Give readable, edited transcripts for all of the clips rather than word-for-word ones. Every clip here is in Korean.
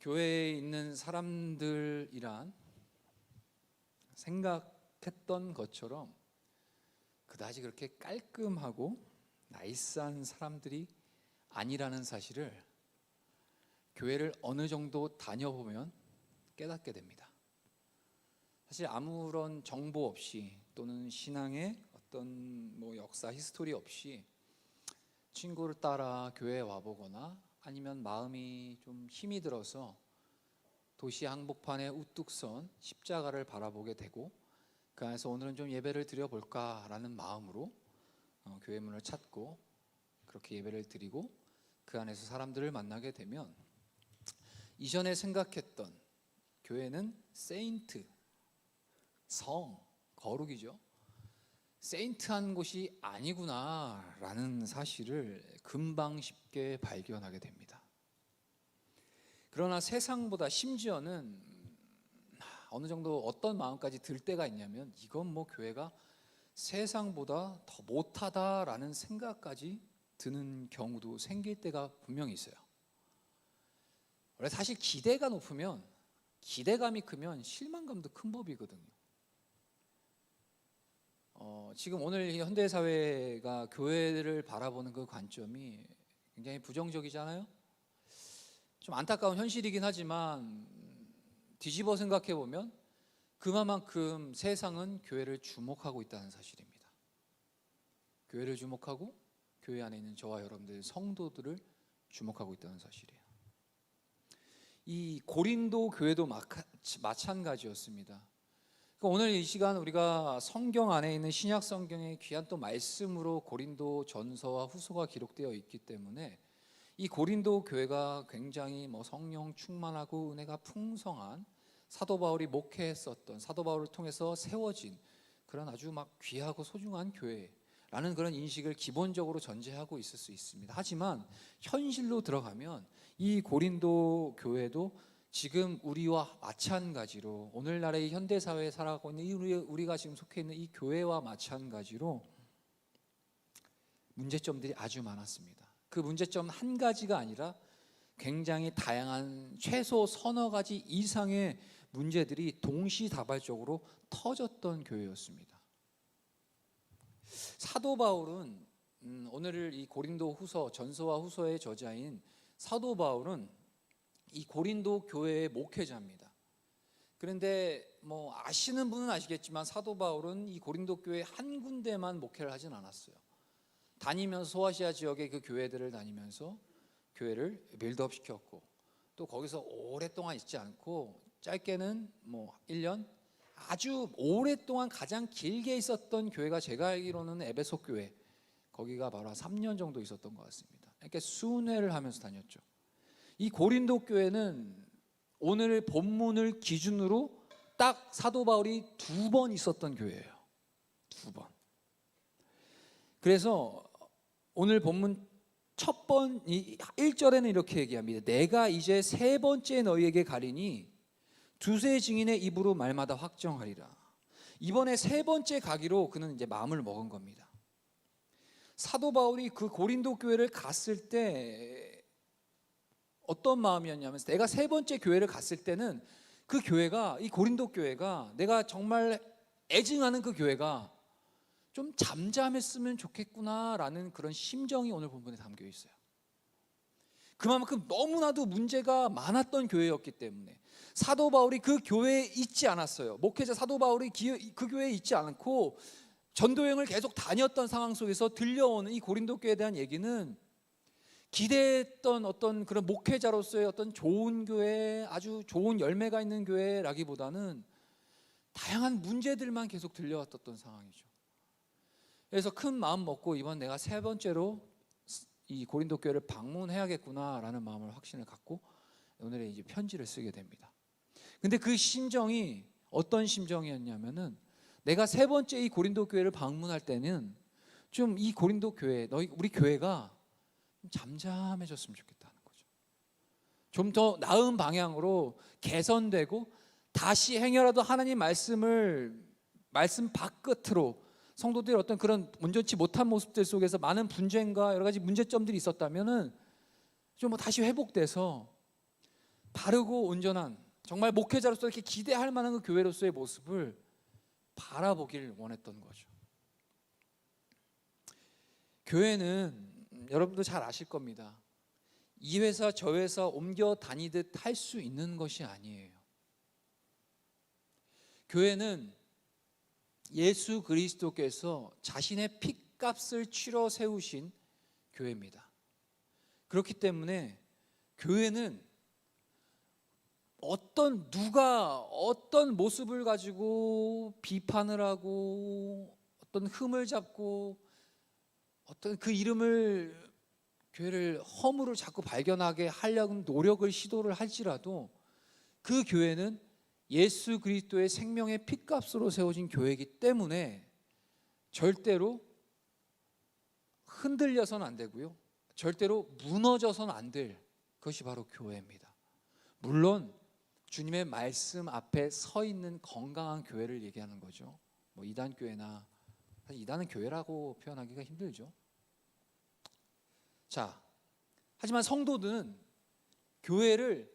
교회에 있는 사람들이란 생각했던 것처럼 그다지 그렇게 깔끔하고 나이스한 사람들이 아니라는 사실을 교회를 어느 정도 다녀보면 깨닫게 됩니다. 사실 아무런 정보 없이 또는 신앙의 어떤 역사 히스토리 없이 친구를 따라 교회에 와보거나 아니면 마음이 좀 힘이 들어서 도시 한복판에 우뚝 선 십자가를 바라보게 되고 그 안에서 오늘은 좀 예배를 드려볼까라는 마음으로 교회 문을 찾고 그렇게 예배를 드리고 그 안에서 사람들을 만나게 되면 이전에 생각했던 교회는 세인트, 성, 거룩이죠. 세인트한 곳이 아니구나라는 사실을 금방 쉽게 발견하게 됩니다. 그러나 세상보다 심지어는 어느 정도 어떤 마음까지 들 때가 있냐면 이건 교회가 세상보다 더 못하다라는 생각까지 드는 경우도 생길 때가 분명히 있어요. 원래 사실 기대가 높으면 기대감이 크면 실망감도 큰 법이거든요. 지금 오늘 현대 사회가 교회를 바라보는 그 관점이 굉장히 부정적이잖아요. 좀 안타까운 현실이긴 하지만 뒤집어 생각해 보면 그만큼 세상은 교회를 주목하고 있다는 사실입니다. 교회를 주목하고 교회 안에 있는 저와 여러분들 성도들을 주목하고 있다는 사실이에요. 이 고린도 교회도 마찬가지였습니다. 오늘 이 시간 우리가 성경 안에 있는 신약 성경의 귀한 또 말씀으로 고린도 전서와 후서가 기록되어 있기 때문에 이 고린도 교회가 굉장히 성령 충만하고 은혜가 풍성한 사도 바울이 목회했었던 사도 바울을 통해서 세워진 그런 아주 귀하고 소중한 교회라는 그런 인식을 기본적으로 전제하고 있을 수 있습니다. 하지만 현실로 들어가면 이 고린도 교회도 지금 우리와 마찬가지로 오늘날의 현대사회에 살아가고 있는 우리가 지금 속해 있는 이 교회와 마찬가지로 문제점들이 아주 많았습니다. 그 문제점 한 가지가 아니라 굉장히 다양한 최소 서너 가지 이상의 문제들이 동시다발적으로 터졌던 교회였습니다. 사도 바울은 오늘 이 고린도 후서 전서와 후서의 저자인 사도 바울은 이 고린도 교회의 목회자입니다. 그런데 아시는 분은 아시겠지만 사도 바울은 이 고린도 교회 한 군데만 목회를 하진 않았어요. 다니면서 소아시아 지역의 그 교회들을 다니면서 교회를 빌드업 시켰고 또 거기서 오랫동안 있지 않고 짧게는 1년 아주 오랫동안 가장 길게 있었던 교회가 제가 알기로는 에베소 교회, 거기가 바로 3년 정도 있었던 것 같습니다. 이렇게 순회를 하면서 다녔죠. 이 고린도 교회는 오늘 본문을 기준으로 딱 사도 바울이 2번 있었던 교회예요. 2번. 그래서 오늘 본문 첫 번 1절에는 이렇게 얘기합니다. 내가 이제 3번째 너희에게 가리니 두세 증인의 입으로 말마다 확정하리라. 이번에 3번째 가기로 그는 이제 마음을 먹은 겁니다. 사도 바울이 그 고린도 교회를 갔을 때 어떤 마음이었냐면 내가 3번째 교회를 갔을 때는 그 교회가 이 고린도 교회가 내가 정말 애증하는 그 교회가 좀 잠잠했으면 좋겠구나라는 그런 심정이 오늘 본문에 담겨 있어요. 그만큼 너무나도 문제가 많았던 교회였기 때문에 사도 바울이 그 교회에 있지 않았어요. 목회자 사도 바울이 그 교회에 있지 않고 전도여행을 계속 다녔던 상황 속에서 들려오는 이 고린도 교회에 대한 얘기는 기대했던 어떤 그런 목회자로서의 어떤 좋은 교회, 아주 좋은 열매가 있는 교회라기보다는 다양한 문제들만 계속 들려왔던 상황이죠. 그래서 큰 마음 먹고 이번 내가 3번째로 이 고린도 교회를 방문해야겠구나라는 마음을 확신을 갖고 오늘의 이제 편지를 쓰게 됩니다. 근데 그 심정이 어떤 심정이었냐면은 내가 3번째 이 고린도 교회를 방문할 때는 좀 이 고린도 교회, 우리 교회가 잠잠해졌으면 좋겠다는 거죠. 좀 더 나은 방향으로 개선되고 다시 행여라도 하나님 말씀 밖으로 성도들의 어떤 그런 온전치 못한 모습들 속에서 많은 분쟁과 여러 가지 문제점들이 있었다면은 좀 다시 회복돼서 바르고 온전한, 정말 목회자로서 이렇게 기대할 만한 그 교회로서의 모습을 바라보길 원했던 거죠. 교회는 여러분도 잘 아실 겁니다. 이 회사 저 회사 옮겨 다니듯 할 수 있는 것이 아니에요. 교회는 예수 그리스도께서 자신의 핏값을 치러 세우신 교회입니다. 그렇기 때문에 교회는 누가 어떤 모습을 가지고 비판을 하고 어떤 흠을 잡고 어떤 그 이름을, 교회를 허물을 자꾸 발견하게 하려는 노력을 시도를 할지라도 그 교회는 예수 그리스도의 생명의 핏값으로 세워진 교회이기 때문에 절대로 흔들려서는 안 되고요, 절대로 무너져서는 안 될 것이 바로 교회입니다. 물론 주님의 말씀 앞에 서 있는 건강한 교회를 얘기하는 거죠. 뭐 이단교회나, 사실 이단은 교회라고 표현하기가 힘들죠. 자, 하지만 성도들은 교회를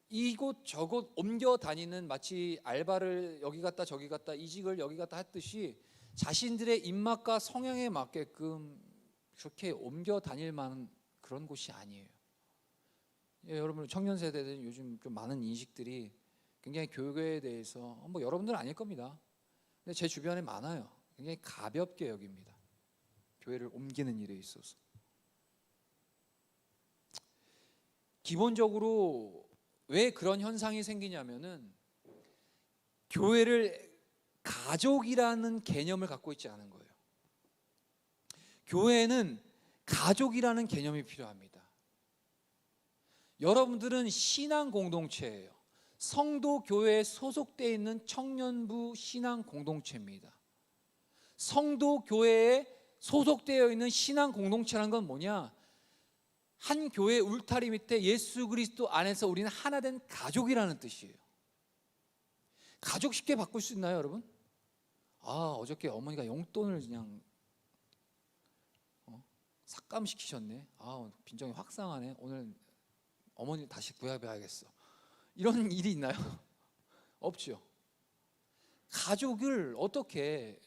이곳 저곳 옮겨 다니는, 마치 알바를 여기 갔다 저기 갔다, 이직을 여기 갔다 했듯이 자신들의 입맛과 성향에 맞게끔 그렇게 옮겨 다닐 만한 그런 곳이 아니에요. 예, 여러분 청년 세대들은 요즘 좀 많은 인식들이 굉장히 교회에 대해서, 뭐 여러분들은 아닐 겁니다. 근데 제 주변에 많아요. 굉장히 가볍게 여깁니다. 교회를 옮기는 일에 있어서. 기본적으로 왜 그런 현상이 생기냐면은 교회를 가족이라는 개념을 갖고 있지 않은 거예요. 교회는 가족이라는 개념이 필요합니다. 여러분들은 신앙 공동체예요. 성도 교회에 소속되어 있는 청년부 신앙 공동체입니다. 성도 교회에 소속되어 있는 신앙 공동체라는 건 뭐냐? 한 교회 울타리 밑에 예수 그리스도 안에서 우리는 하나 된 가족이라는 뜻이에요. 가족 쉽게 바꿀 수 있나요, 여러분? 어저께 어머니가 용돈을 그냥 삭감시키셨네. 빈정이 확상하네. 오늘 어머니 다시 구해봐야겠어. 이런 일이 있나요? 없죠. 가족을 어떻게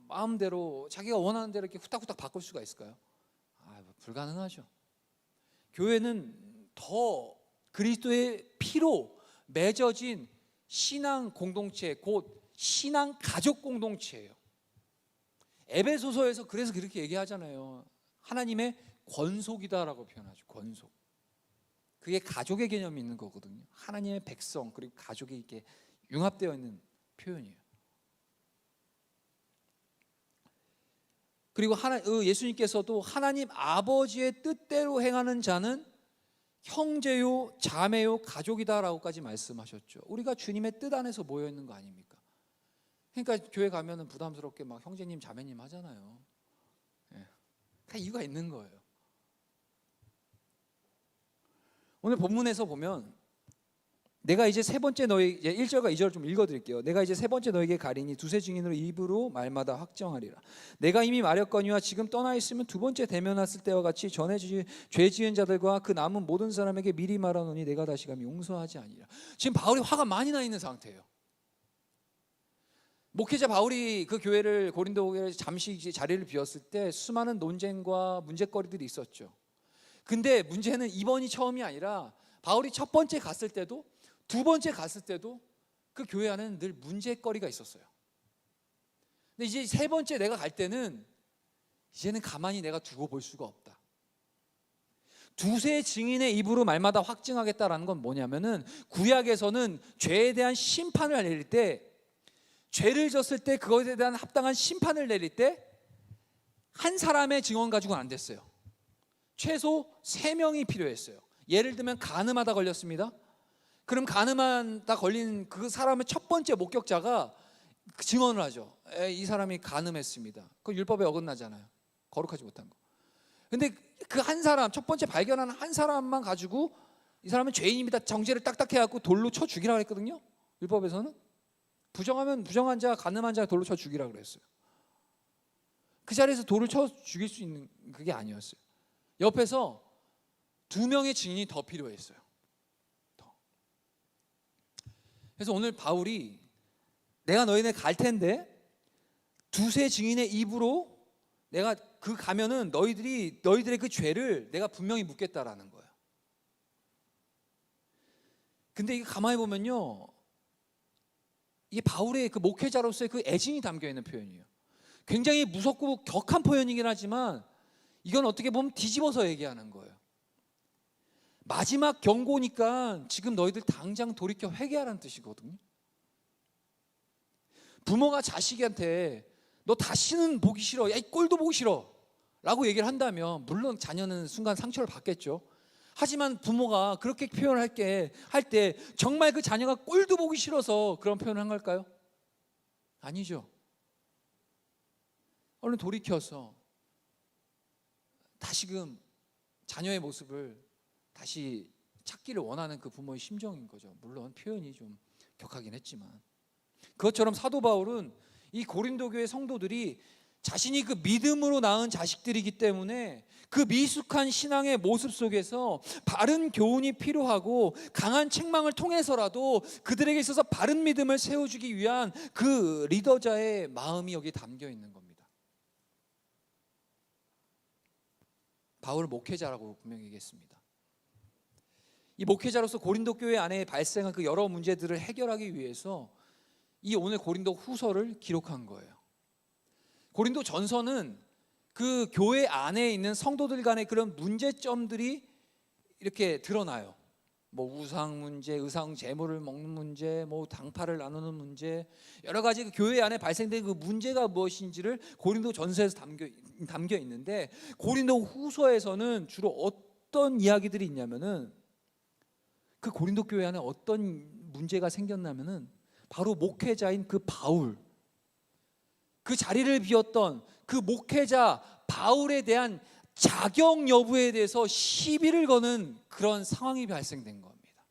마음대로 자기가 원하는 대로 이렇게 후딱후딱 바꿀 수가 있을까요? 불가능하죠. 교회는 더 그리스도의 피로 맺어진 신앙 공동체, 곧 신앙 가족 공동체예요. 에베소서에서 그래서 그렇게 얘기하잖아요. 하나님의 권속이다라고 표현하죠. 권속. 그게 가족의 개념이 있는 거거든요. 하나님의 백성 그리고 가족이 이렇게 융합되어 있는 표현이에요. 그리고 예수님께서도 하나님 아버지의 뜻대로 행하는 자는 형제요 자매요 가족이다라고까지 말씀하셨죠. 우리가 주님의 뜻 안에서 모여 있는 거 아닙니까? 그러니까 교회 가면은 부담스럽게 막 형제님 자매님 하잖아요. 다 이유가 있는 거예요. 오늘 본문에서 보면 내가 이제 세 번째 너희, 1절과 2절 좀 읽어드릴게요. 내가 이제 세 번째 너에게 가리니 두세 증인으로 입으로 말마다 확정하리라. 내가 이미 말했거니와 지금 떠나 있으면 두 번째 대면했을 때와 같이 전에 죄 지은 자들과 그 남은 모든 사람에게 미리 말하노니 내가 다시 감히 용서하지 아니라. 지금 바울이 화가 많이 나 있는 상태예요. 목회자 바울이 그 교회를, 고린도 교회를 잠시 자리를 비웠을 때 수많은 논쟁과 문제거리들이 있었죠. 근데 문제는 이번이 처음이 아니라 바울이 첫 번째 갔을 때도 두 번째 갔을 때도 그 교회 안에는 늘 문제거리가 있었어요. 근데 이제 세 번째 내가 갈 때는 이제는 가만히 내가 두고 볼 수가 없다. 두세 증인의 입으로 말마다 확증하겠다라는 건 뭐냐면은, 구약에서는 죄에 대한 심판을 내릴 때, 죄를 졌을 때 그것에 대한 합당한 심판을 내릴 때 한 사람의 증언 가지고는 안 됐어요. 최소 3명이 필요했어요. 예를 들면 간음하다 걸렸습니다. 그럼 간음하다 걸린 그 사람의 첫 번째 목격자가 증언을 하죠. 이 사람이 간음했습니다. 그 율법에 어긋나잖아요. 거룩하지 못한 거. 근데 그 한 사람, 첫 번째 발견한 한 사람만 가지고 이 사람은 죄인입니다. 정죄를 딱딱 해갖고 돌로 쳐 죽이라고 했거든요. 율법에서는 부정하면 부정한 자, 간음한 자 돌로 쳐 죽이라고 그랬어요. 그 자리에서 돌을 쳐 죽일 수 있는 그게 아니었어요. 옆에서 2명의 증인이 더 필요했어요. 그래서 오늘 바울이 내가 너희네 갈 텐데 두세 증인의 입으로 내가 그 가면은 너희들의 그 죄를 내가 분명히 묻겠다라는 거예요. 근데 이게 가만히 보면요, 이게 바울의 그 목회자로서의 그 애증이 담겨 있는 표현이에요. 굉장히 무섭고 격한 표현이긴 하지만 이건 어떻게 보면 뒤집어서 얘기하는 거예요. 마지막 경고니까 지금 너희들 당장 돌이켜 회개하라는 뜻이거든요. 부모가 자식한테 너 다시는 보기 싫어, 야 이 꼴도 보기 싫어 라고 얘기를 한다면 물론 자녀는 순간 상처를 받겠죠. 하지만 부모가 그렇게 표현을 할 때 정말 그 자녀가 꼴도 보기 싫어서 그런 표현을 한 걸까요? 아니죠. 얼른 돌이켜서 다시금 자녀의 모습을 다시 찾기를 원하는 그 부모의 심정인 거죠. 물론 표현이 좀 격하긴 했지만, 그것처럼 사도 바울은 이 고린도 교회 성도들이 자신이 그 믿음으로 낳은 자식들이기 때문에 그 미숙한 신앙의 모습 속에서 바른 교훈이 필요하고 강한 책망을 통해서라도 그들에게 있어서 바른 믿음을 세워주기 위한 그 리더자의 마음이 여기 담겨 있는 겁니다. 바울 목회자라고 분명히 얘기했습니다. 이 목회자로서 고린도 교회 안에 발생한 그 여러 문제들을 해결하기 위해서 이 오늘 고린도 후서를 기록한 거예요. 고린도 전서는 그 교회 안에 있는 성도들 간의 그런 문제점들이 이렇게 드러나요. 뭐 우상 문제, 의상 제물을 먹는 문제, 뭐 당파를 나누는 문제, 여러 가지 그 교회 안에 발생된 그 문제가 무엇인지를 고린도 전서에서 담겨 있는데, 고린도 후서에서는 주로 어떤 이야기들이 있냐면은 그 고린도 교회 안에 어떤 문제가 생겼냐면은 바로 목회자인 그 바울, 그 자리를 비웠던 그 목회자 바울에 대한 자격 여부에 대해서 시비를 거는 그런 상황이 발생된 겁니다.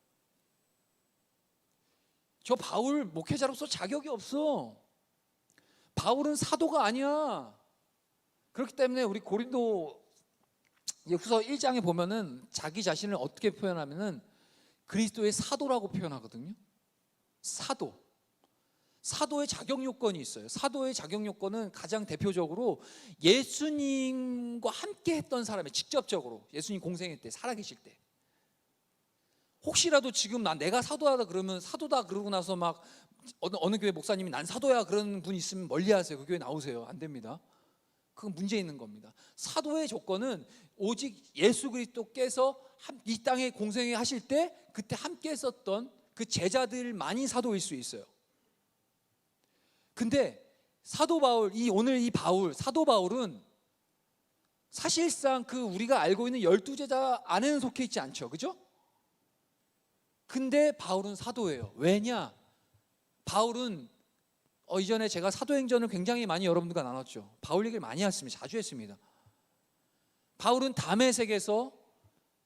저 바울 목회자로서 자격이 없어. 바울은 사도가 아니야. 그렇기 때문에 우리 고린도 후서 1장에 보면은 자기 자신을 어떻게 표현하면은 그리스도의 사도라고 표현하거든요. 사도의 자격 요건이 있어요. 사도의 자격 요건은 가장 대표적으로 예수님과 함께 했던 사람이, 직접적으로 예수님 공생애 때 살아계실 때, 혹시라도 지금 내가 사도하다 그러면 사도다 그러고 나서 막 어느 교회 목사님이 난 사도야 그런 분 있으면 멀리하세요. 그 교회 나오세요. 안 됩니다. 그건 문제 있는 겁니다. 사도의 조건은 오직 예수 그리스도께서 이 땅에 공생애 하실 때 그때 함께 했었던 그 제자들만이 사도일 수 있어요. 근데 사도 바울, 사도 바울은 사실상 그 우리가 알고 있는 12제자 안에는 속해 있지 않죠. 그죠? 근데 바울은 사도예요. 왜냐? 바울은 이전에 제가 사도행전을 굉장히 많이 여러분들과 나눴죠. 바울 얘기를 많이 했습니다. 자주 했습니다. 바울은 다메섹에서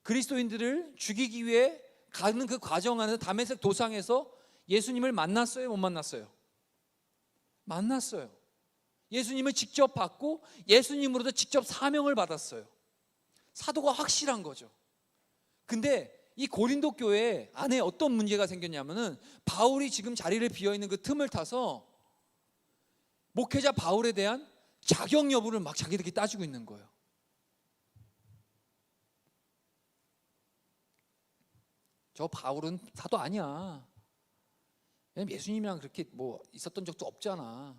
그리스도인들을 죽이기 위해 가는 그 과정 안에서 다메섹 도상에서 예수님을 만났어요? 못 만났어요? 만났어요. 예수님을 직접 받고 예수님으로도 직접 사명을 받았어요. 사도가 확실한 거죠. 근데 이 고린도 교회 안에 어떤 문제가 생겼냐면은 바울이 지금 자리를 비어있는 그 틈을 타서 목회자 바울에 대한 자격 여부를 막 자기들끼리 따지고 있는 거예요. 저 바울은 사도 아니야. 예수님이랑 그렇게 뭐 있었던 적도 없잖아.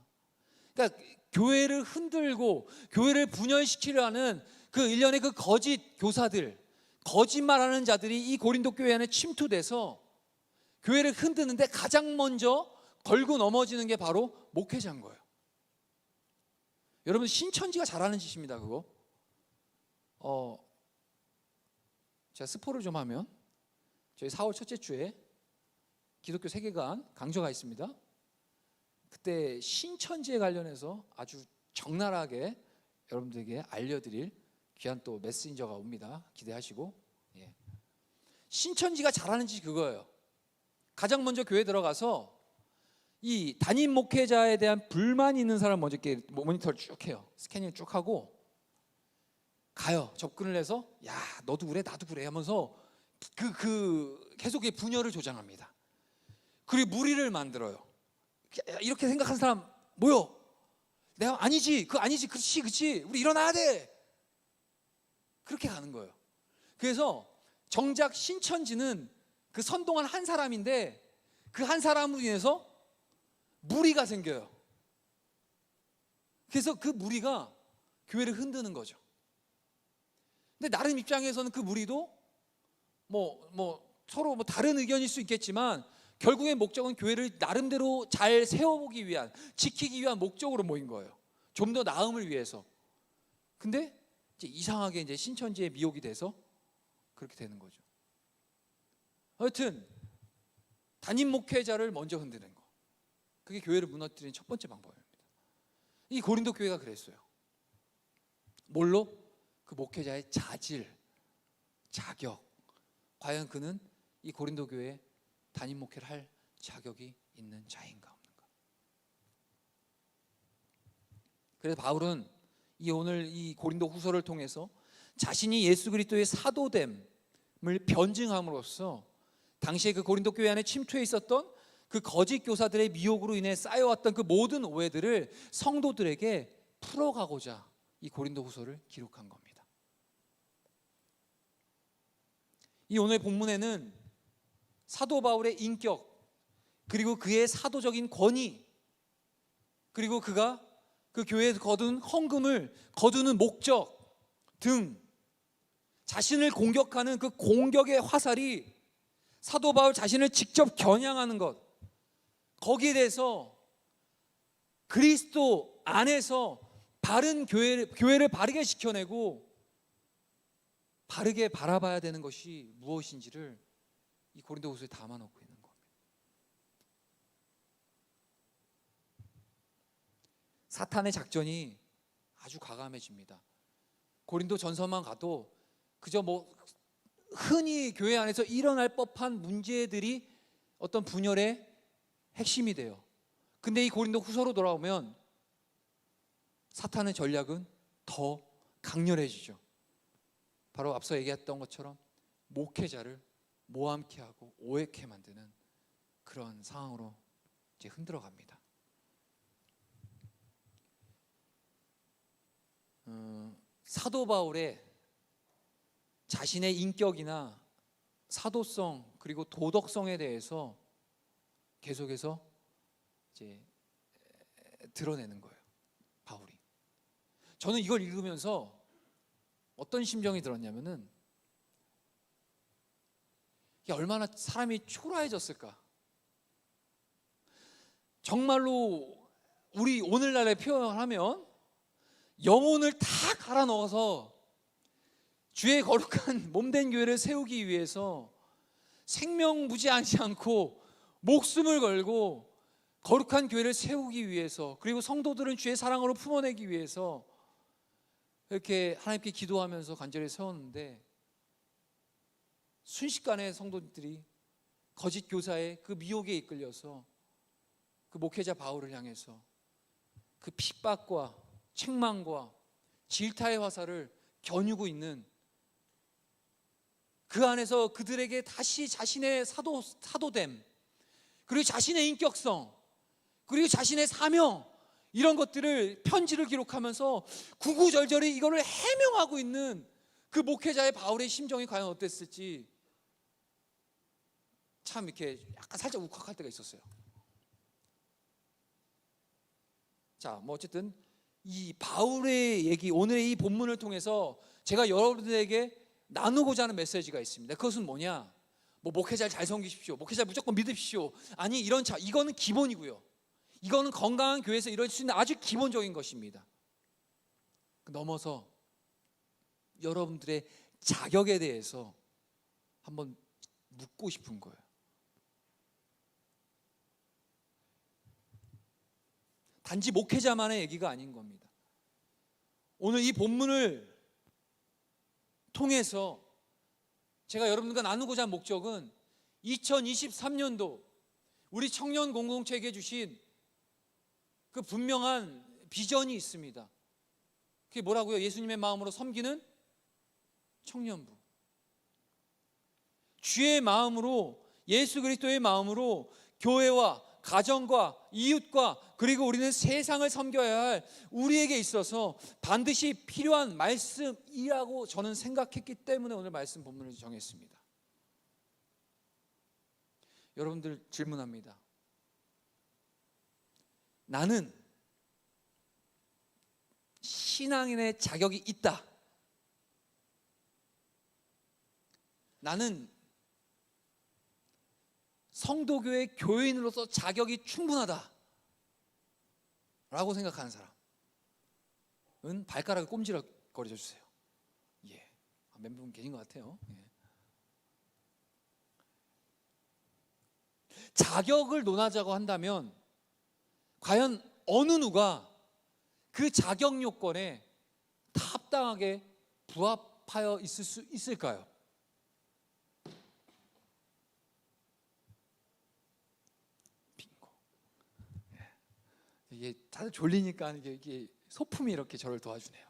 그러니까 교회를 흔들고 교회를 분열시키려 하는 그 일련의 그 거짓 교사들, 거짓말하는 자들이 이 고린도 교회 안에 침투돼서 교회를 흔드는데 가장 먼저 걸고 넘어지는 게 바로 목회자인 거예요. 여러분, 신천지가 잘하는 짓입니다. 그거 제가 스포를 좀 하면 저희 4월 첫째 주에 기독교 세계관 강좌가 있습니다. 그때 신천지에 관련해서 아주 적나라하게 여러분들에게 알려드릴 귀한 또 메신저가 옵니다. 기대하시고. 신천지가 잘하는 짓이 그거예요. 가장 먼저 교회 들어가서 이 담임 목회자에 대한 불만이 있는 사람 먼저 이렇게 모니터를 쭉 해요. 스캐닝을 쭉 하고 가요. 접근을 해서 야 너도 그래 나도 그래 하면서 계속 분열을 조장합니다. 그리고 무리를 만들어요. 이렇게 생각하는 사람 모여. 내가 아니지, 그거 아니지, 그렇지, 우리 일어나야 돼. 그렇게 가는 거예요. 그래서 정작 신천지는 그 선동한 한 사람인데 그 한 사람으로 인해서 무리가 생겨요. 그래서 그 무리가 교회를 흔드는 거죠. 근데 나름 입장에서는 그 무리도 서로 다른 의견일 수 있겠지만 결국의 목적은 교회를 나름대로 잘 세워보기 위한, 지키기 위한 목적으로 모인 거예요. 좀 더 나음을 위해서. 근데 이제 이상하게 이제 신천지에 미혹이 돼서 그렇게 되는 거죠. 하여튼 담임 목회자를 먼저 흔드는 거, 그게 교회를 무너뜨리는 첫 번째 방법입니다. 이 고린도 교회가 그랬어요. 뭘로? 그 목회자의 자질, 자격. 과연 그는 이 고린도 교회에 담임 목회를 할 자격이 있는 자인가 없는가. 그래서 바울은 오늘 이 고린도 후서를 통해서 자신이 예수 그리스도의 사도됨을 변증함으로써 당시에 그 고린도 교회 안에 침투해 있었던 그 거짓 교사들의 미혹으로 인해 쌓여왔던 그 모든 오해들을 성도들에게 풀어가고자 이 고린도 후서를 기록한 겁니다. 이 오늘 본문에는 사도 바울의 인격, 그리고 그의 사도적인 권위, 그리고 그가 그 교회에서 거둔 헌금을 거두는 목적 등 자신을 공격하는 그 공격의 화살이 사도 바울 자신을 직접 겨냥하는 것, 거기에 대해서 그리스도 안에서 바른 교회를 바르게 지켜내고 바르게 바라봐야 되는 것이 무엇인지를 이 고린도후서에 담아놓고 있는 겁니다. 사탄의 작전이 아주 과감해집니다. 고린도 전서만 가도 그저 흔히 교회 안에서 일어날 법한 문제들이 어떤 분열의 핵심이 돼요. 근데 이 고린도 후서로 돌아오면 사탄의 전략은 더 강렬해지죠. 바로 앞서 얘기했던 것처럼 목회자를 모함케 하고 오해케 만드는 그런 상황으로 이제 흔들어 갑니다. 사도 바울의 자신의 인격이나 사도성 그리고 도덕성에 대해서 계속해서 이제 드러내는 거예요, 바울이. 저는 이걸 읽으면서 어떤 심정이 들었냐면은 이게 얼마나 사람이 초라해졌을까. 정말로 우리 오늘날의 표현을 하면 영혼을 다 갈아 넣어서 주의 거룩한 몸된 교회를 세우기 위해서 생명무지하지 않고 목숨을 걸고 거룩한 교회를 세우기 위해서, 그리고 성도들은 주의 사랑으로 품어내기 위해서 이렇게 하나님께 기도하면서 간절히 세웠는데 순식간에 성도들이 거짓 교사의 그 미혹에 이끌려서 그 목회자 바울을 향해서 그 핍박과 책망과 질타의 화살을 겨누고 있는, 그 안에서 그들에게 다시 자신의 사도됨, 그리고 자신의 인격성, 그리고 자신의 사명, 이런 것들을 편지를 기록하면서 구구절절히 이거를 해명하고 있는 그 목회자의 바울의 심정이 과연 어땠을지 참 이렇게 약간 살짝 울컥할 때가 있었어요. 자, 어쨌든 이 바울의 얘기, 오늘의 이 본문을 통해서 제가 여러분들에게 나누고자 하는 메시지가 있습니다. 그것은 뭐냐? 목회자를 잘 섬기십시오, 목회자 무조건 믿으십시오, 아니 이거는 기본이고요. 이거는 건강한 교회에서 이룰 수 있는 아주 기본적인 것입니다. 넘어서 여러분들의 자격에 대해서 한번 묻고 싶은 거예요. 단지 목회자만의 얘기가 아닌 겁니다. 오늘 이 본문을 통해서 제가 여러분과 나누고자 한 목적은 2023년도 우리 청년 공동체에게 주신 그 분명한 비전이 있습니다. 그게 뭐라고요? 예수님의 마음으로 섬기는 청년부. 주의 마음으로, 예수 그리스도의 마음으로 교회와 가정과 이웃과 그리고 우리는 세상을 섬겨야 할 우리에게 있어서 반드시 필요한 말씀이라고 저는 생각했기 때문에 오늘 말씀 본문을 정했습니다. 여러분들 질문합니다. 나는 신앙인의 자격이 있다. 나는 성도교회 교인으로서 자격이 충분하다 라고 생각하는 사람은 발가락을 꼼지락거려 주세요. 예, 몇 분 계신 것 같아요. 예. 자격을 논하자고 한다면 과연 어느 누가 그 자격 요건에 합당하게 부합하여 있을 수 있을까요? 빙고. 이게 다들 졸리니까 이게 소품이 이렇게 저를 도와주네요.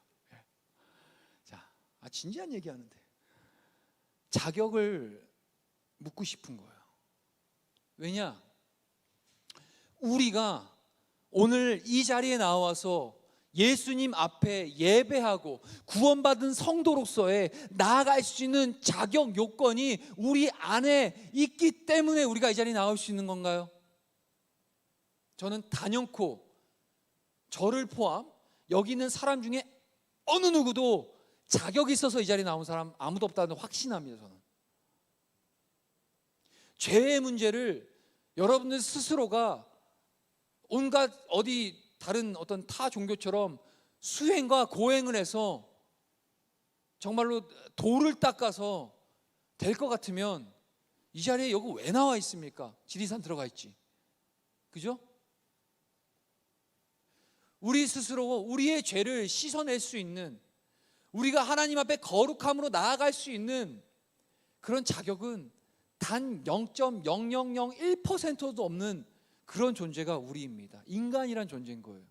자, 진지한 얘기하는데 자격을 묻고 싶은 거예요. 왜냐? 우리가 오늘 이 자리에 나와서 예수님 앞에 예배하고 구원받은 성도로서의 나아갈 수 있는 자격 요건이 우리 안에 있기 때문에 우리가 이 자리에 나올 수 있는 건가요? 저는 단연코 저를 포함 여기 있는 사람 중에 어느 누구도 자격이 있어서 이 자리에 나온 사람 아무도 없다는 확신합니다. 저는 죄의 문제를 여러분들 스스로가 온갖 어디 다른 어떤 타 종교처럼 수행과 고행을 해서 정말로 돌을 닦아서 될 것 같으면 이 자리에 여기 왜 나와 있습니까? 지리산 들어가 있지. 그죠? 우리 스스로 우리의 죄를 씻어낼 수 있는, 우리가 하나님 앞에 거룩함으로 나아갈 수 있는 그런 자격은 단 0.0001%도 없는 그런 존재가 우리입니다. 인간이란 존재인 거예요.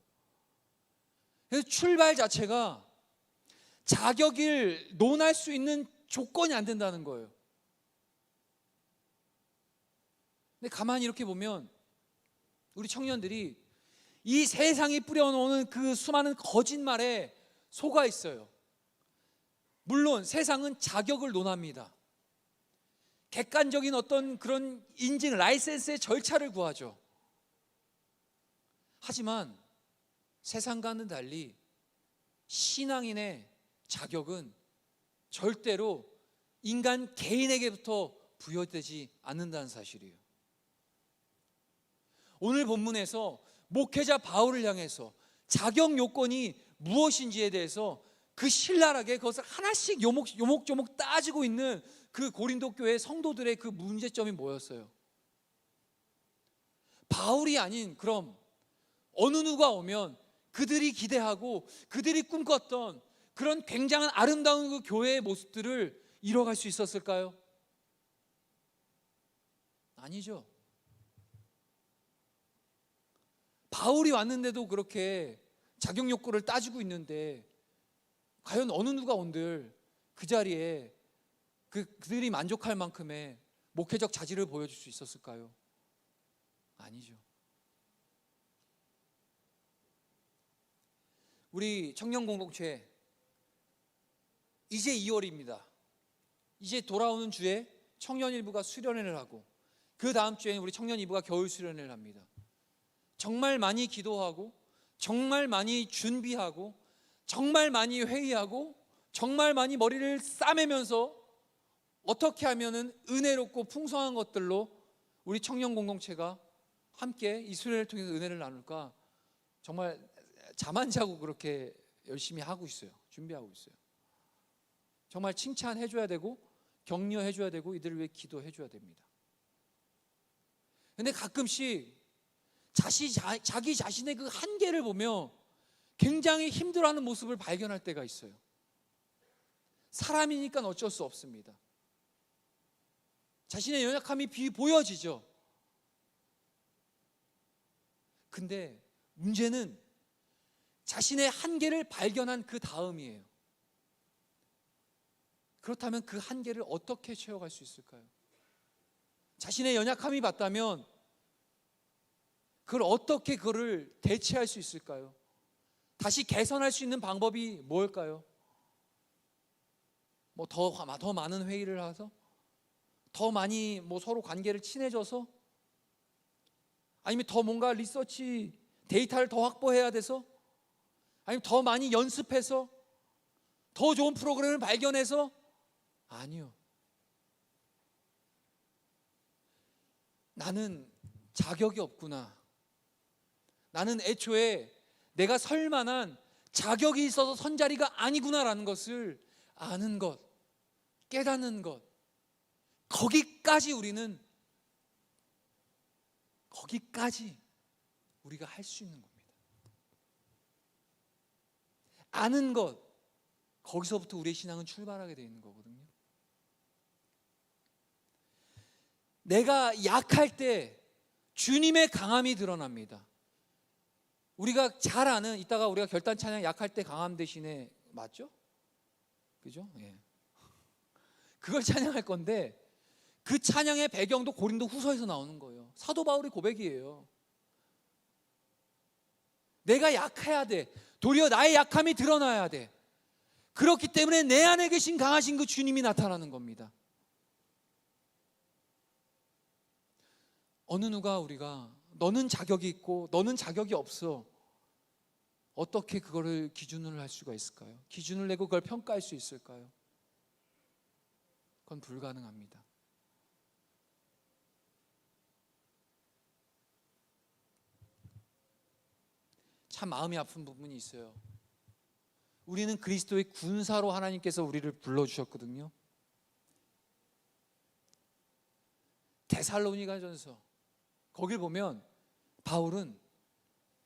그래서 출발 자체가 자격을 논할 수 있는 조건이 안 된다는 거예요. 근데 가만히 이렇게 보면 우리 청년들이 이 세상이 뿌려놓는 그 수많은 거짓말에 속아 있어요. 물론 세상은 자격을 논합니다. 객관적인 어떤 그런 인증, 라이센스의 절차를 구하죠. 하지만 세상과는 달리 신앙인의 자격은 절대로 인간 개인에게부터 부여되지 않는다는 사실이에요. 오늘 본문에서 목회자 바울을 향해서 자격 요건이 무엇인지에 대해서 그 신랄하게 그것을 하나씩 요목조목 따지고 있는 그 고린도 교회 성도들의 그 문제점이 뭐였어요? 바울이 아닌 그럼 어느 누가 오면 그들이 기대하고 그들이 꿈꿨던 그런 굉장한 아름다운 그 교회의 모습들을 이뤄갈 수 있었을까요? 아니죠. 바울이 왔는데도 그렇게 자격 요건을 따지고 있는데 과연 어느 누가 온들 그 자리에 그들이 만족할 만큼의 목회적 자질을 보여줄 수 있었을까요? 아니죠. 우리 청년 공동체 이제 2월입니다. 이제 돌아오는 주에 청년 일부가 수련회를 하고 그 다음 주에는 우리 청년 2부가 겨울 수련회를 합니다. 정말 많이 기도하고 정말 많이 준비하고 정말 많이 회의하고 정말 많이 머리를 싸매면서 어떻게 하면은 은혜롭고 풍성한 것들로 우리 청년 공동체가 함께 이 수련회를 통해서 은혜를 나눌까 정말 잠 안 자고 그렇게 열심히 하고 있어요. 준비하고 있어요. 정말 칭찬해 줘야 되고 격려해 줘야 되고 이들을 위해 기도해 줘야 됩니다. 근데 가끔씩 자기 자신의 그 한계를 보며 굉장히 힘들어하는 모습을 발견할 때가 있어요. 사람이니까 어쩔 수 없습니다. 자신의 연약함이 보여지죠. 근데 문제는 자신의 한계를 발견한 그 다음이에요. 그렇다면 그 한계를 어떻게 채워갈 수 있을까요? 자신의 연약함이 맞다면 그걸 어떻게 그거를 대체할 수 있을까요? 다시 개선할 수 있는 방법이 뭘까요? 뭐 더 많은 회의를 해서, 더 많이 뭐 서로 관계를 친해져서, 아니면 더 뭔가 리서치 데이터를 더 확보해야 돼서, 아니면 더 많이 연습해서, 더 좋은 프로그램을 발견해서? 아니요. 나는 자격이 없구나. 나는 애초에 내가 설 만한 자격이 있어서 선 자리가 아니구나라는 것을 아는 것, 깨닫는 것, 거기까지 우리가 할 수 있는 겁니다. 아는 것, 거기서부터 우리의 신앙은 출발하게 되어 있는 거거든요. 내가 약할 때 주님의 강함이 드러납니다. 우리가 잘 아는, 이따가 우리가 결단 찬양 약할 때 강함 대신에, 맞죠? 그죠? 예. 그걸 찬양할 건데, 그 찬양의 배경도 고린도 후서에서 나오는 거예요. 사도 바울의 고백이에요. 내가 약해야 돼. 도리어 나의 약함이 드러나야 돼. 그렇기 때문에 내 안에 계신 강하신 그 주님이 나타나는 겁니다. 어느 누가 우리가 너는 자격이 있고 너는 자격이 없어, 어떻게 그거를 기준을 할 수가 있을까요? 기준을 내고 그걸 평가할 수 있을까요? 그건 불가능합니다. 참 마음이 아픈 부분이 있어요. 우리는 그리스도의 군사로 하나님께서 우리를 불러주셨거든요. 데살로니가전서 거길 보면 바울은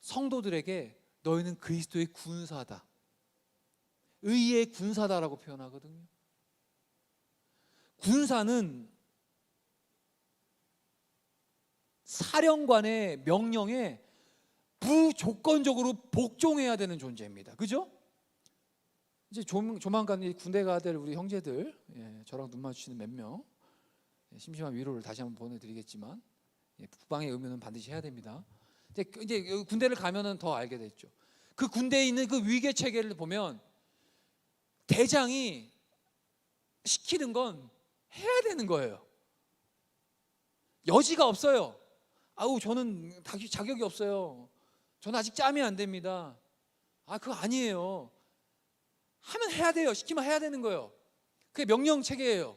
성도들에게 너희는 그리스도의 군사다, 의의 군사다라고 표현하거든요. 군사는 사령관의 명령에 무조건적으로 복종해야 되는 존재입니다. 그죠? 이제 조만간 군대 가야 될 우리 형제들, 저랑 눈 마주치는 몇 명, 심심한 위로를 다시 한번 보내드리겠지만, 국방의 의무는 반드시 해야 됩니다. 이제 군대를 가면은 더 알게 됐죠. 그 군대에 있는 그 위계 체계를 보면 대장이 시키는 건 해야 되는 거예요. 여지가 없어요. 아우, 저는 자격이 없어요. 저는 아직 짬이 안 됩니다. 그거 아니에요. 하면 해야 돼요. 시키면 해야 되는 거예요. 그게 명령 체계예요.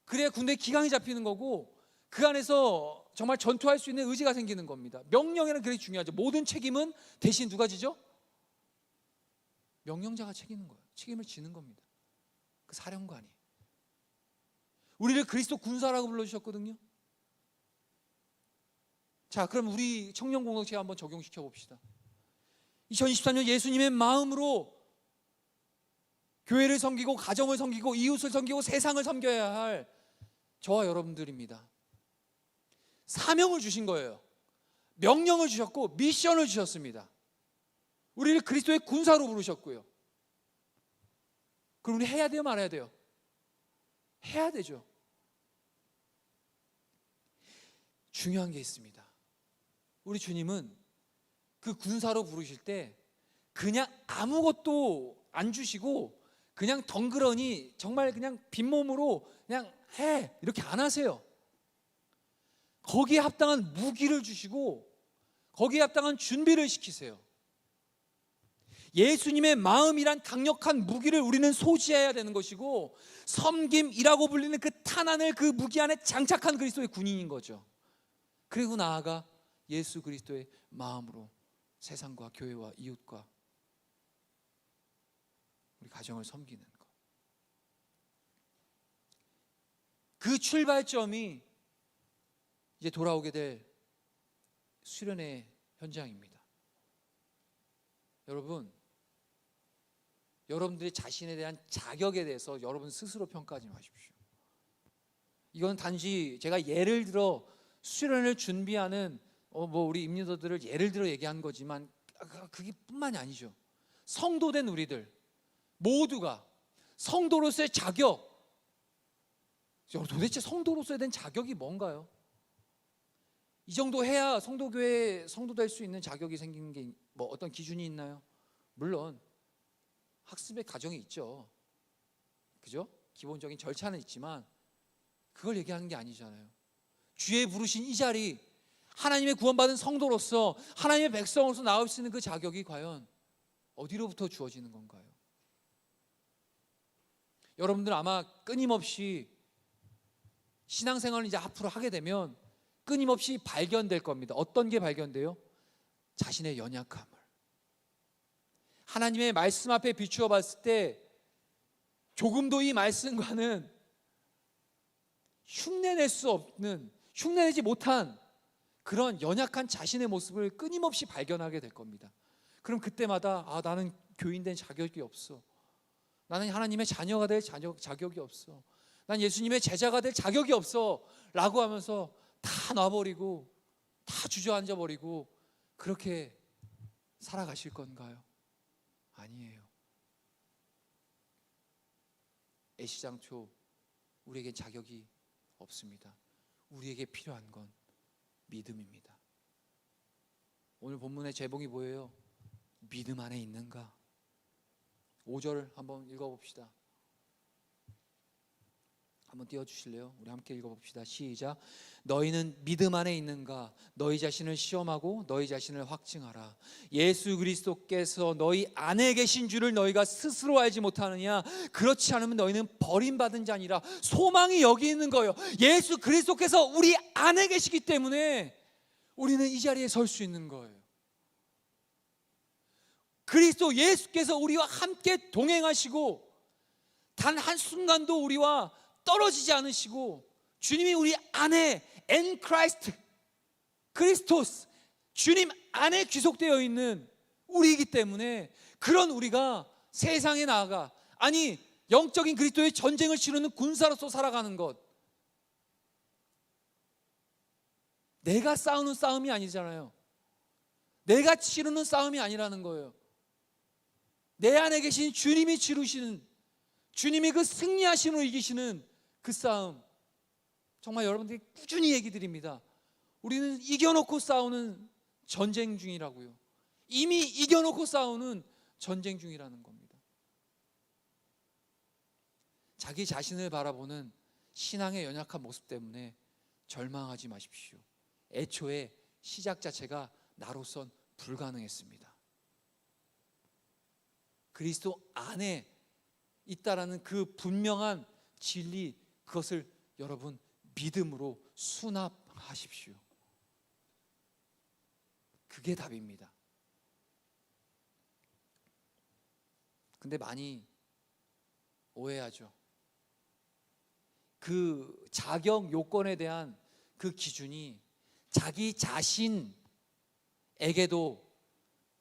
그래야 군대 기강이 잡히는 거고, 그 안에서 정말 전투할 수 있는 의지가 생기는 겁니다. 명령에는 그게 중요하죠. 모든 책임은 대신 누가 지죠? 명령자가 책임을 지는 겁니다. 그 사령관이. 우리를 그리스도 군사라고 불러주셨거든요. 자, 그럼 우리 청년 공동체에 한번 적용시켜 봅시다. 2023년 예수님의 마음으로 교회를 섬기고, 가정을 섬기고, 이웃을 섬기고, 세상을 섬겨야 할 저와 여러분들입니다. 사명을 주신 거예요. 명령을 주셨고 미션을 주셨습니다. 우리를 그리스도의 군사로 부르셨고요. 그럼 우리 해야 돼요, 말아야 돼요? 해야 되죠. 중요한 게 있습니다. 우리 주님은 그 군사로 부르실 때 그냥 아무것도 안 주시고 그냥 덩그러니 정말 그냥 빈몸으로 그냥 해, 이렇게 안 하세요. 거기에 합당한 무기를 주시고 거기에 합당한 준비를 시키세요. 예수님의 마음이란 강력한 무기를 우리는 소지해야 되는 것이고, 섬김이라고 불리는 그 탄환을 그 무기 안에 장착한 그리스도의 군인인 거죠. 그리고 나아가 예수 그리스도의 마음으로 세상과 교회와 이웃과 우리 가정을 섬기는 것. 그 출발점이 이제 돌아오게 될 수련의 현장입니다. 여러분들의 자신에 대한 자격에 대해서 여러분 스스로 평가하지 마십시오. 이건 단지 제가 예를 들어 수련을 준비하는 우리 임리더들을 예를 들어 얘기한 거지만, 그게 뿐만이 아니죠. 성도된 우리들 모두가 성도로서의 자격, 도대체 성도로서에 대한 자격이 뭔가요? 이 정도 해야 성도교회 성도 될 수 있는 자격이 생기는 게 뭐 어떤 기준이 있나요? 물론 학습의 과정이 있죠. 그죠? 기본적인 절차는 있지만 그걸 얘기하는 게 아니잖아요. 주의 부르신 이 자리, 하나님의 구원받은 성도로서 하나님의 백성으로서 나올 수 있는 그 자격이 과연 어디로부터 주어지는 건가요? 여러분들 아마 끊임없이 신앙생활을 이제 앞으로 하게 되면 끊임없이 발견될 겁니다. 어떤 게 발견돼요? 자신의 연약함을. 하나님의 말씀 앞에 비추어 봤을 때 조금도 이 말씀과는 흉내낼 수 없는, 흉내내지 못한 그런 연약한 자신의 모습을 끊임없이 발견하게 될 겁니다. 그럼 그때마다 나는 교인된 자격이 없어. 나는 하나님의 자녀가 될 자격이 없어. 난 예수님의 제자가 될 자격이 없어 라고 하면서 다 놔버리고 다 주저앉아버리고 그렇게 살아가실 건가요? 아니에요. 애시장초 우리에게 자격이 없습니다. 우리에게 필요한 건 믿음입니다. 오늘 본문의 제목이 뭐예요? 믿음 안에 있는가? 5절 한번 읽어봅시다. 한번 띄워주실래요? 우리 함께 읽어봅시다. 시작. 너희는 믿음 안에 있는가? 너희 자신을 시험하고 너희 자신을 확증하라. 예수 그리스도께서 너희 안에 계신 줄을 너희가 스스로 알지 못하느냐? 그렇지 않으면 너희는 버림받은 자니라. 소망이 여기 있는 거예요. 예수 그리스도께서 우리 안에 계시기 때문에 우리는 이 자리에 설 수 있는 거예요. 그리스도 예수께서 우리와 함께 동행하시고 단 한순간도 우리와 떨어지지 않으시고 주님이 우리 안에 in Christ, 크리스토스, 주님 안에 귀속되어 있는 우리이기 때문에 그런 우리가 세상에 나아가 아니 영적인 그리스도의 전쟁을 치르는 군사로서 살아가는 것, 내가 싸우는 싸움이 아니잖아요. 내가 치르는 싸움이 아니라는 거예요. 내 안에 계신 주님이 치르시는, 주님이 그 승리하심으로 이기시는 그 싸움, 정말 여러분들이 꾸준히 얘기 드립니다. 우리는 이겨놓고 싸우는 전쟁 중이라고요. 이미 이겨놓고 싸우는 전쟁 중이라는 겁니다. 자기 자신을 바라보는 신앙의 연약한 모습 때문에 절망하지 마십시오. 애초에 시작 자체가 나로선 불가능했습니다. 그리스도 안에 있다라는 그 분명한 진리, 그것을 여러분 믿음으로 수납하십시오. 그게 답입니다. 근데 많이 오해하죠. 그 자격 요건에 대한 그 기준이 자기 자신에게도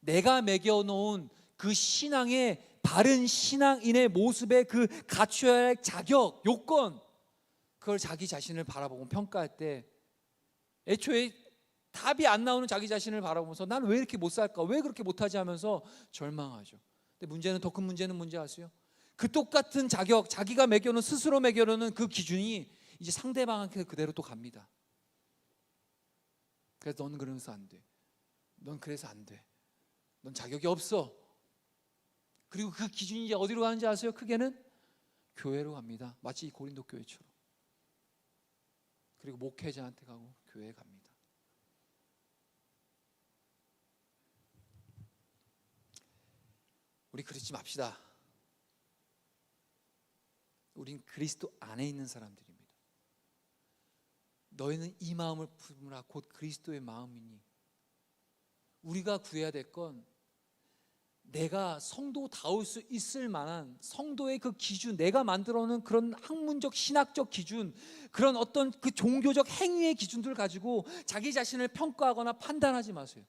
내가 매겨놓은 그 신앙의 바른 신앙인의 모습의 그 갖춰야 할 자격, 요건, 그걸 자기 자신을 바라보고 평가할 때 애초에 답이 안 나오는 자기 자신을 바라보면서 난 왜 이렇게 못 살까? 왜 그렇게 못하지? 하면서 절망하죠. 근데 문제는, 더 큰 문제는 뭔지 아세요? 그 똑같은 자격, 자기가 매겨놓은, 스스로 매겨놓은 그 기준이 이제 상대방한테 그대로 또 갑니다. 그래서 너는 그러면서 안 돼. 넌 그래서 안 돼. 넌 자격이 없어. 그리고 그 기준이 이제 어디로 가는지 아세요? 크게는 교회로 갑니다. 마치 이 고린도 교회처럼. 그리고 목회자한테 가고 교회에 갑니다. 우리 그러지 맙시다. 우린 그리스도 안에 있는 사람들입니다. 너희는 이 마음을 품으라 곧 그리스도의 마음이니. 우리가 구해야 될 건 내가 성도다울 수 있을 만한 성도의 그 기준, 내가 만들어 놓은 그런 학문적 신학적 기준, 그런 어떤 그 종교적 행위의 기준들을 가지고 자기 자신을 평가하거나 판단하지 마세요.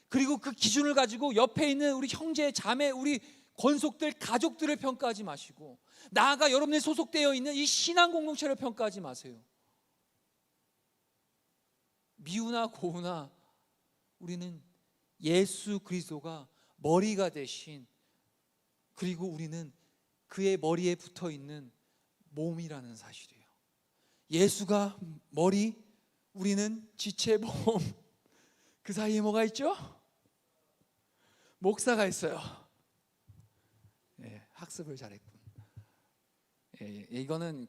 그리고 그 기준을 가지고 옆에 있는 우리 형제, 자매, 우리 권속들, 가족들을 평가하지 마시고 나아가 여러분이 소속되어 있는 이 신앙 공동체를 평가하지 마세요. 미우나 고우나 우리는 예수 그리스도가 머리가 되신, 그리고 우리는 그의 머리에 붙어 있는 몸이라는 사실이에요. 예수가 머리, 우리는 지체보험. 그 사이에 뭐가 있죠? 목사가 있어요. 예, 학습을 잘했군. 예, 이거는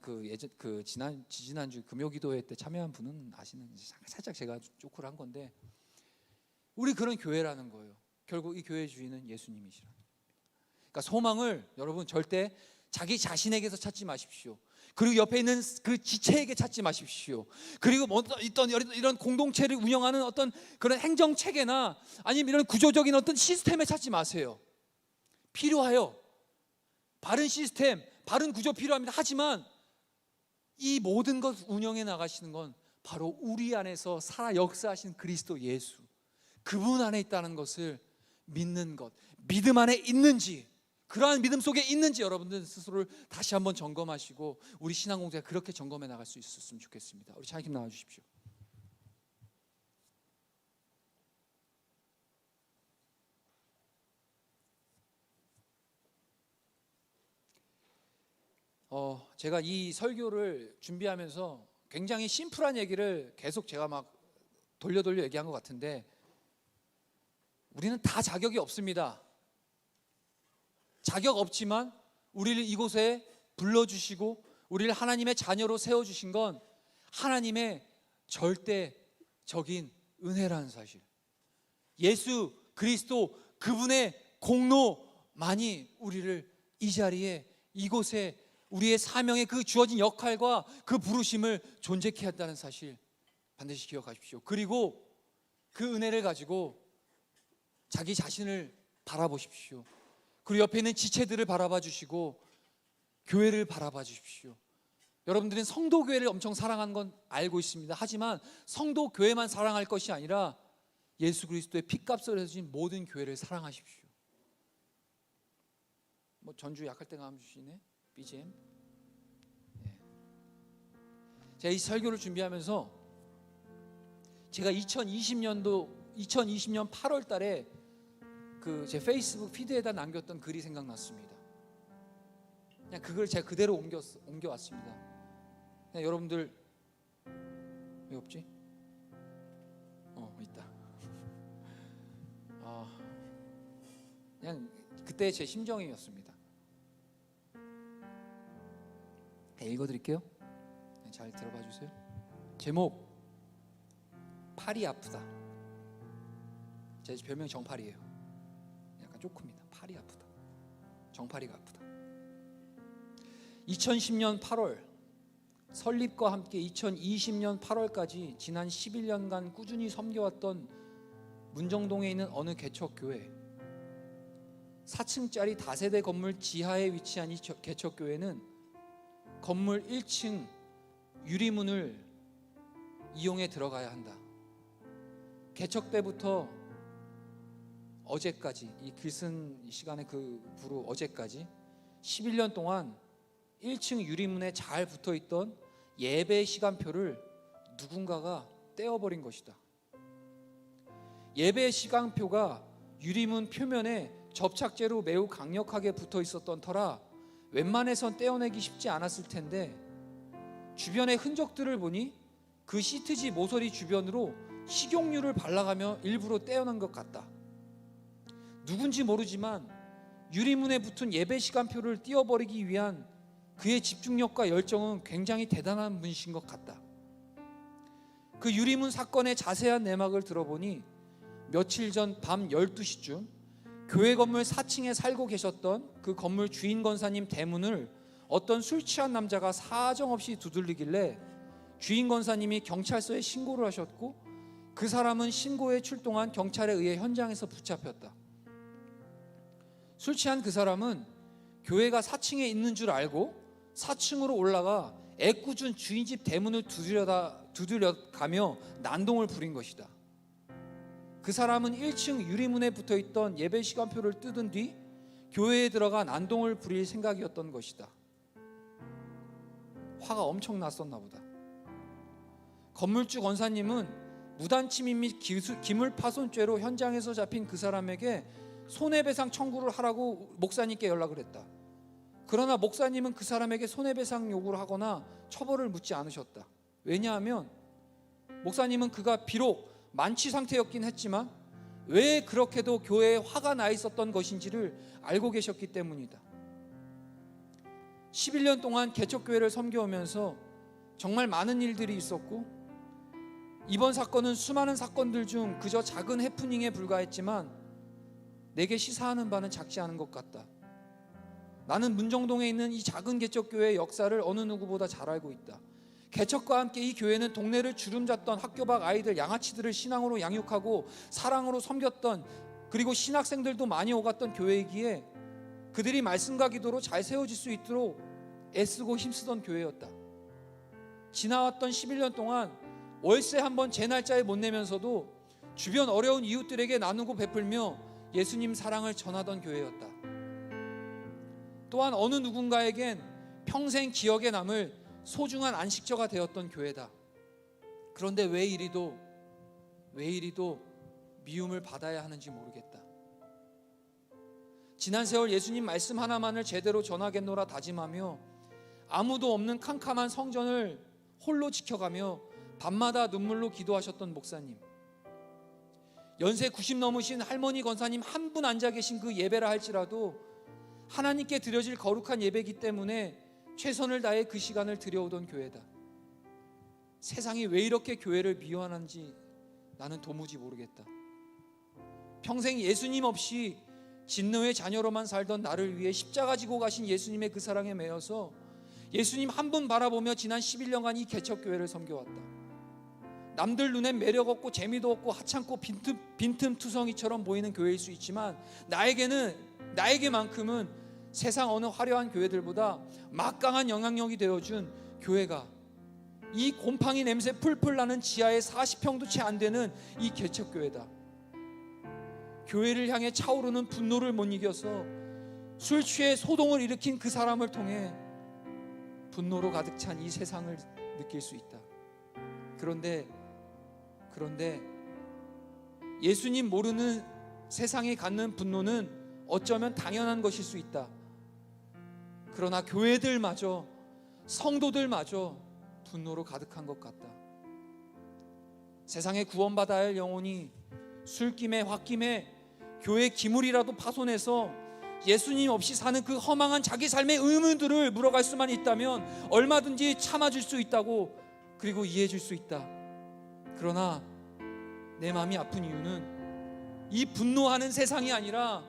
지난주 금요기도회 때 참여한 분은 아시는지, 살짝 제가 조크를 한 건데, 우리 그런 교회라는 거예요. 결국 이 교회의 주인은 예수님이시라. 그러니까 소망을 여러분 절대 자기 자신에게서 찾지 마십시오. 그리고 옆에 있는 그 지체에게 찾지 마십시오. 그리고 뭐 이런 공동체를 운영하는 어떤 그런 행정 체계나 아니면 이런 구조적인 어떤 시스템에 찾지 마세요. 필요해요. 바른 시스템, 바른 구조 필요합니다. 하지만 이 모든 것 운영해 나가시는 건 바로 우리 안에서 살아 역사하신 그리스도 예수, 그분 안에 있다는 것을 믿는 것, 믿음 안에 있는지, 그러한 믿음 속에 있는지 여러분들 스스로를 다시 한번 점검하시고 우리 신앙공동체가 그렇게 점검해 나갈 수 있었으면 좋겠습니다. 우리 찬양팀 나와주십시오. 제가 이 설교를 준비하면서 굉장히 심플한 얘기를 계속 제가 막 돌려 얘기한 것 같은데, 우리는 다 자격이 없습니다. 자격 없지만 우리를 이곳에 불러주시고 우리를 하나님의 자녀로 세워주신 건 하나님의 절대적인 은혜라는 사실, 예수 그리스도 그분의 공로만이 우리를 이 자리에, 이곳에 우리의 사명의 그 주어진 역할과 그 부르심을 존재케 한다는 사실 반드시 기억하십시오. 그리고 그 은혜를 가지고 자기 자신을 바라보십시오. 그리고 옆에 있는 지체들을 바라봐 주시고 교회를 바라봐 주십시오. 여러분들은 성도교회를 엄청 사랑하는 건 알고 있습니다. 하지만 성도교회만 사랑할 것이 아니라 예수 그리스도의 핏값을 해주신 모든 교회를 사랑하십시오. 뭐 전주 약할 때가 한번 주시네, BGM. 제가 이 설교를 준비하면서 제가 2020년 8월 달에 제 페이스북 피드에다 남겼던 글이 생각났습니다. 그냥 그걸 제가 그대로 옮겨왔습니다. 그냥 여러분들, 왜 없지? 있다. 그냥 그때 제 심정이었습니다. 읽어드릴게요. 잘 들어봐 주세요. 제목, 팔이 아프다. 제 별명이 정팔이에요. 약간 쪼크입니다. 팔이 아프다. 정팔이가 아프다. 2010년 8월 설립과 함께 2020년 8월까지 지난 11년간 꾸준히 섬겨왔던 문정동에 있는 어느 개척교회, 4층짜리 다세대 건물 지하에 위치한 이 개척교회는 건물 1층 유리문을 이용해 들어가야 한다. 개척 때부터 어제까지, 이 글쓴 시간에 그 부로 어제까지 11년 동안 1층 유리문에 잘 붙어있던 예배 시간표를 누군가가 떼어버린 것이다. 예배 시간표가 유리문 표면에 접착제로 매우 강력하게 붙어 있었던 터라 웬만해선 떼어내기 쉽지 않았을 텐데, 주변의 흔적들을 보니 그 시트지 모서리 주변으로 식용유를 발라가며 일부러 떼어낸 것 같다. 누군지 모르지만 유리문에 붙은 예배 시간표를 띄워버리기 위한 그의 집중력과 열정은 굉장히 대단한 분이신 것 같다. 그 유리문 사건의 자세한 내막을 들어보니 며칠 전 밤 12시쯤 교회 건물 4층에 살고 계셨던 그 건물 주인 권사님 대문을 어떤 술 취한 남자가 사정없이 두들리길래 주인 권사님이 경찰서에 신고를 하셨고, 그 사람은 신고에 출동한 경찰에 의해 현장에서 붙잡혔다. 술 취한 그 사람은 교회가 4층에 있는 줄 알고 4층으로 올라가 애꿎은 주인집 대문을 두드려가며 난동을 부린 것이다. 그 사람은 1층 유리문에 붙어있던 예배 시간표를 뜯은 뒤 교회에 들어가 난동을 부릴 생각이었던 것이다. 화가 엄청 났었나 보다. 건물주 권사님은 무단침입 및 기물파손죄로 현장에서 잡힌 그 사람에게 손해배상 청구를 하라고 목사님께 연락을 했다. 그러나 목사님은 그 사람에게 손해배상 요구를 하거나 처벌을 묻지 않으셨다. 왜냐하면 목사님은 그가 비록 만취 상태였긴 했지만 왜 그렇게도 교회에 화가 나 있었던 것인지를 알고 계셨기 때문이다. 11년 동안 개척교회를 섬겨오면서 정말 많은 일들이 있었고, 이번 사건은 수많은 사건들 중 그저 작은 해프닝에 불과했지만 내게 시사하는 바는 작지 않은 것 같다. 나는 문정동에 있는 이 작은 개척교회의 역사를 어느 누구보다 잘 알고 있다. 개척과 함께 이 교회는 동네를 주름잡던 학교 밖 아이들, 양아치들을 신앙으로 양육하고 사랑으로 섬겼던, 그리고 신학생들도 많이 오갔던 교회이기에 그들이 말씀과 기도로 잘 세워질 수 있도록 애쓰고 힘쓰던 교회였다. 지나왔던 11년 동안 월세 한 번 제 날짜에 못 내면서도 주변 어려운 이웃들에게 나누고 베풀며 예수님 사랑을 전하던 교회였다. 또한 어느 누군가에겐 평생 기억에 남을 소중한 안식처가 되었던 교회다. 그런데 왜 이리도 미움을 받아야 하는지 모르겠다. 지난 세월 예수님 말씀 하나만을 제대로 전하겠노라 다짐하며 아무도 없는 캄캄한 성전을 홀로 지켜가며 밤마다 눈물로 기도하셨던 목사님, 연세 90 넘으신 할머니 권사님 한 분 앉아 계신 그 예배라 할지라도 하나님께 드려질 거룩한 예배이기 때문에 최선을 다해 그 시간을 드려오던 교회다. 세상이 왜 이렇게 교회를 미워하는지 나는 도무지 모르겠다. 평생 예수님 없이 진노의 자녀로만 살던 나를 위해 십자가 지고 가신 예수님의 그 사랑에 매여서 예수님 한 분 바라보며 지난 11년간 이 개척교회를 섬겨왔다. 남들 눈엔 매력 없고 재미도 없고 하찮고 빈틈투성이처럼 보이는 교회일 수 있지만 나에게만큼은 세상 어느 화려한 교회들보다 막강한 영향력이 되어준 교회가, 이 곰팡이 냄새 풀풀 나는 지하에 40평도 채 안 되는 이 개척교회다. 교회를 향해 차오르는 분노를 못 이겨서 술 취해 소동을 일으킨 그 사람을 통해 분노로 가득 찬 이 세상을 느낄 수 있다. 그런데 예수님 모르는 세상이 갖는 분노는 어쩌면 당연한 것일 수 있다. 그러나 교회들마저, 성도들마저 분노로 가득한 것 같다. 세상에 구원받아야 할 영혼이 술김에 홧김에 교회 기물이라도 파손해서 예수님 없이 사는 그 허망한 자기 삶의 의문들을 물어갈 수만 있다면 얼마든지 참아줄 수 있다고, 그리고 이해해줄 수 있다. 그러나 내 마음이 아픈 이유는 이 분노하는 세상이 아니라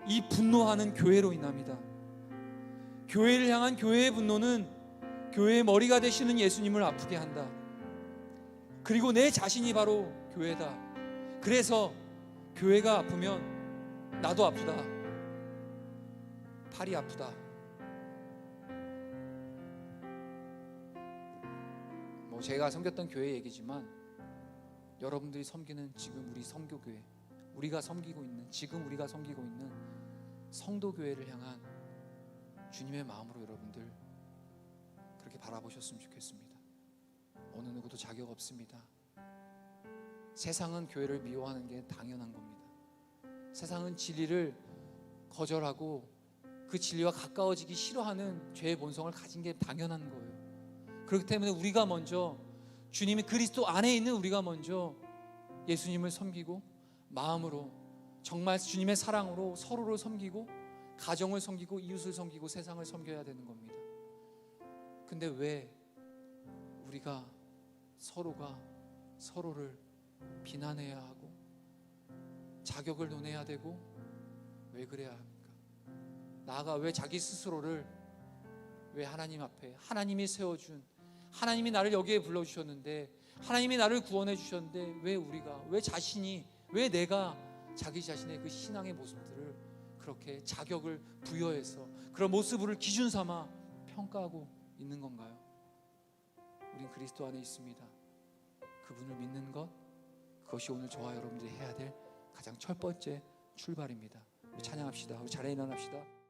이 분노하는 교회로 인합니다. 교회를 향한 교회의 분노는 교회의 머리가 되시는 예수님을 아프게 한다. 그리고 내 자신이 바로 교회다. 그래서 교회가 아프면 나도 아프다. 팔이 아프다. 제가 섬겼던 교회 얘기지만 여러분들이 섬기는 지금 우리 선교교회, 우리가 섬기고 있는 성도교회를 향한 주님의 마음으로 여러분들 그렇게 바라보셨으면 좋겠습니다. 어느 누구도 자격 없습니다. 세상은 교회를 미워하는 게 당연한 겁니다. 세상은 진리를 거절하고 그 진리와 가까워지기 싫어하는 죄의 본성을 가진 게 당연한 거예요. 그렇기 때문에 우리가 먼저, 주님이 그리스도 안에 있는 우리가 먼저 예수님을 섬기고 마음으로 정말 주님의 사랑으로 서로를 섬기고 가정을 섬기고 이웃을 섬기고 세상을 섬겨야 되는 겁니다. 근데 왜 우리가 서로가 서로를 비난해야 하고 자격을 논해야 되고 왜 그래야 합니까? 나아가 왜 자기 스스로를, 왜 하나님 앞에 하나님이 세워준, 하나님이 나를 여기에 불러주셨는데, 하나님이 나를 구원해 주셨는데 왜 내가 자기 자신의 그 신앙의 모습들을 그렇게 자격을 부여해서 그런 모습을 기준 삼아 평가하고 있는 건가요? 우린 그리스도 안에 있습니다. 그분을 믿는 것, 그것이 오늘 저와 여러분들이 해야 될 가장 첫 번째 출발입니다. 우리 찬양합시다. 우리 자리에 일어납시다.